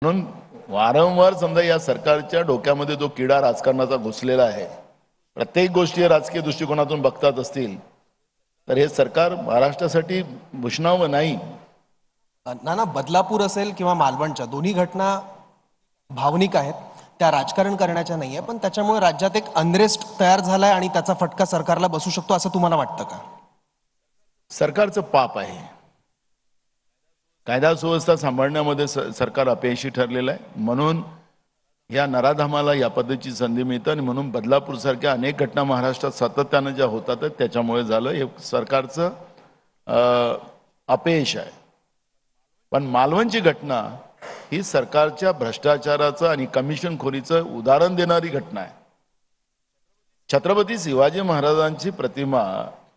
म्हणून वारंवार समजा या सरकारच्या डोक्यामध्ये जो किडा राजकारणाचा घुसलेला आहे, प्रत्येक गोष्टी राजकीय दृष्टिकोनातून बघतात असतील तर हे सरकार महाराष्ट्रासाठी भूषणावं नाही. नाना, बदलापूर असेल किंवा मालवणच्या दोन्ही घटना भावनिक आहेत, त्या राजकारण करण्याच्या नाही आहे, पण त्याच्यामुळे राज्यात एक अनरेस्ट तयार झालाय आणि त्याचा फटका सरकारला बसू शकतो असं तुम्हाला वाटतं का? सरकारचं पाप आहे. कायदा सुव्यवस्था सांभाळण्यामध्ये सरकार अपयशी ठरलेलं आहे. म्हणून या नराधामाला या पद्धतीची संधी मिळते आणि म्हणून बदलापूर सारख्या अनेक घटना महाराष्ट्रात सातत्याने ज्या होतात त्याच्यामुळे झालं. हे सरकारचं अपयश आहे. पण मालवणची घटना ही सरकारच्या भ्रष्टाचाराचं आणि कमिशनखोरीचं उदाहरण देणारी घटना आहे. छत्रपती शिवाजी महाराजांची प्रतिमा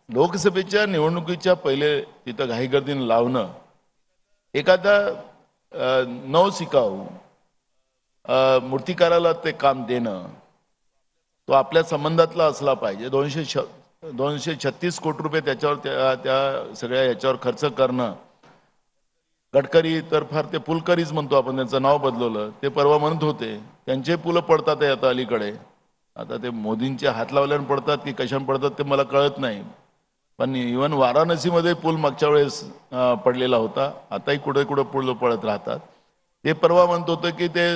लोकसभेच्या निवडणुकीच्या पहिले तिथं घाईगर्दीने लावणं, एखादा नवशिकाऊ मूर्तिकाराला ते काम देणं, तो आपल्या संबंधातला असला पाहिजे. 236 कोटी रुपये त्याच्यावर त्या सगळ्या याच्यावर खर्च करणं. गडकरी तर फार ते पुलकरीच म्हणतो आपण, त्यांचं नाव बदलवलं. ते परवा म्हणत होते त्यांचे पुलं पडतात आता अलीकडे. आता ते मोदींचे हात लावल्यानं पडतात की कशाने पडतात ते मला कळत नाही. पण इव्हन वाराणसीमध्ये पूल मागच्या वेळेस पडलेला होता, आताही कुठे कुठे पूल पडत राहतात. ते परवा म्हणत होतं की ते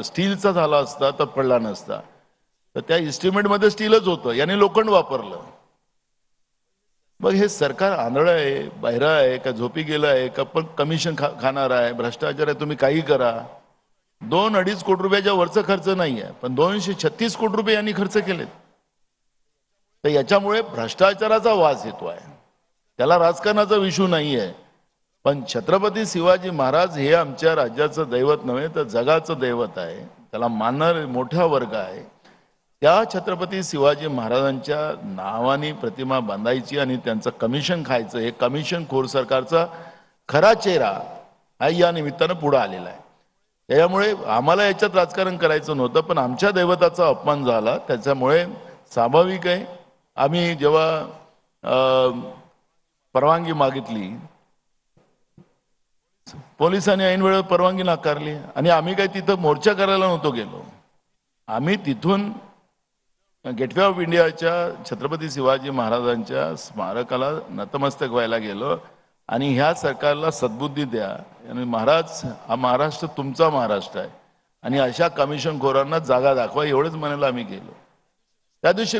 स्टीलचा झाला असता तर पडला नसता. तर त्या इस्टिमेटमध्ये स्टीलच होतं, याने लोखंड वापरलं. मग हे सरकार आंधळं आहे, बहिरं आहे का, झोपी गेलं आहे का, पण कमिशन खाणार आहे, भ्रष्टाचार आहे, तुम्ही काही करा. 2-2.5 कोटी रुपयाच्या वरचा खर्च नाही आहे, पण 236 कोटी रुपये यांनी खर्च केलेत. तर याच्यामुळे भ्रष्टाचाराचा वास येतो आहे. त्याला राजकारणाचा विषय नाही आहे. पण छत्रपती शिवाजी महाराज हे आमच्या राज्याचं दैवत नव्हे तर जगाचं दैवत आहे. त्याला मानणारे मोठा वर्ग आहे. त्या छत्रपती शिवाजी महाराजांच्या नावाने प्रतिमा बांधायची आणि त्यांचं कमिशन खायचं, हे कमिशनखोर सरकारचा खरा चेहरा हा या निमित्तानं पुढे आलेला आहे. त्यामुळे आम्हाला याच्यात राजकारण करायचं नव्हतं, पण आमच्या दैवताचा अपमान झाला. त्याच्यामुळे स्वाभाविक आहे आम्ही जेव्हा परवानगी मागितली, पोलिसांनी ऐन वेळेवर परवानगी नाकारली आणि आम्ही काही तिथं मोर्चा करायला नव्हतो गेलो. आम्ही तिथून गेटवे ऑफ इंडियाच्या छत्रपती शिवाजी महाराजांच्या स्मारकाला नतमस्तक व्हायला गेलो आणि ह्या सरकारला सद्बुद्धी द्या आणि महाराज, हा महाराष्ट्र तुमचा महाराष्ट्र आहे आणि अशा कमिशनखोरांना जागा दाखवा, एवढंच म्हणायला आम्ही गेलो. त्या दिवशी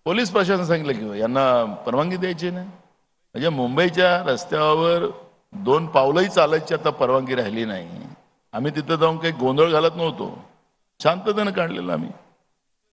पोलीस प्रशासन सांगितलं की यांना परवानगी द्यायची नाही. म्हणजे मुंबईच्या रस्त्यावर 2 पावलंही चालायची आता परवानगी राहिली नाही. आम्ही तिथं जाऊन काही गोंधळ घालत नव्हतो, शांततेनं काढलेलं आम्ही.